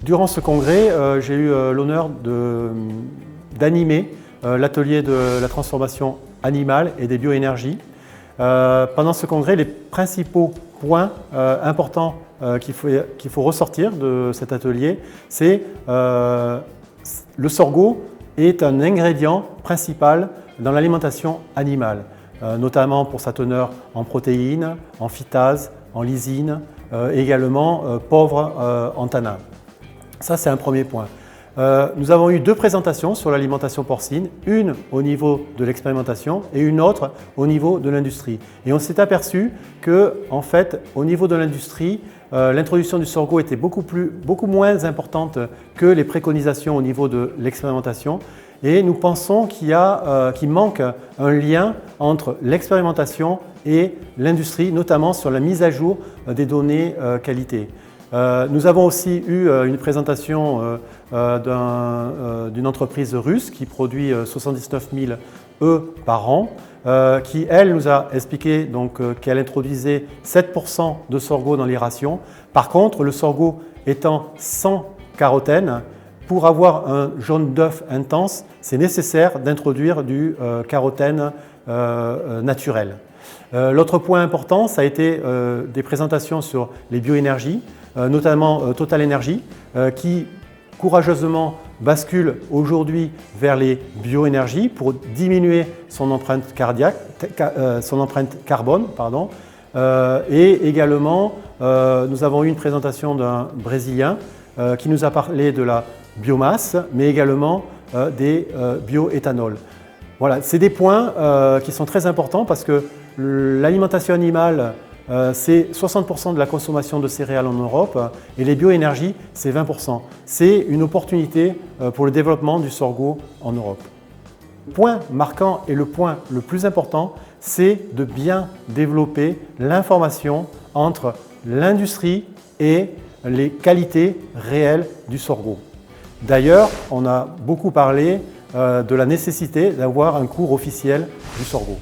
Durant ce congrès, j'ai eu l'honneur d'animer l'atelier de la transformation animale et des bioénergies. Pendant ce congrès, les principaux points importants qu'il faut ressortir de cet atelier, c'est le sorgho est un ingrédient principal dans l'alimentation animale, notamment pour sa teneur en protéines, en phytase, en lysine, également pauvre en tanins. Ça, c'est un premier point. Nous avons eu deux présentations sur l'alimentation porcine, une au niveau de l'expérimentation et une autre au niveau de l'industrie. Et on s'est aperçu que, en fait, au niveau de l'industrie, l'introduction du sorgho était beaucoup moins importante que les préconisations au niveau de l'expérimentation. Et nous pensons qu'il manque un lien entre l'expérimentation et l'industrie, notamment sur la mise à jour des données qualité. Nous avons aussi eu une présentation d'une entreprise russe qui produit 79 000 œufs par an, qui, elle, nous a expliqué qu'elle introduisait 7% de sorgho dans les rations. Par contre, le sorgho étant sans carotène, pour avoir un jaune d'œuf intense, c'est nécessaire d'introduire du carotène naturel. L'autre point important, ça a été des présentations sur les bioénergies, notamment Total Energy, qui courageusement bascule aujourd'hui vers les bioénergies pour diminuer son empreinte carbone. Et également, nous avons eu une présentation d'un Brésilien qui nous a parlé de la biomasse, mais également des bioéthanols. Voilà, c'est des points qui sont très importants parce que l'alimentation animale, c'est 60% de la consommation de céréales en Europe et les bioénergies, c'est 20%. C'est une opportunité pour le développement du sorgho en Europe. Le point marquant et le point le plus important, c'est de bien développer l'information entre l'industrie et les qualités réelles du sorgho. D'ailleurs, on a beaucoup parlé de la nécessité d'avoir un cours officiel du sorgho.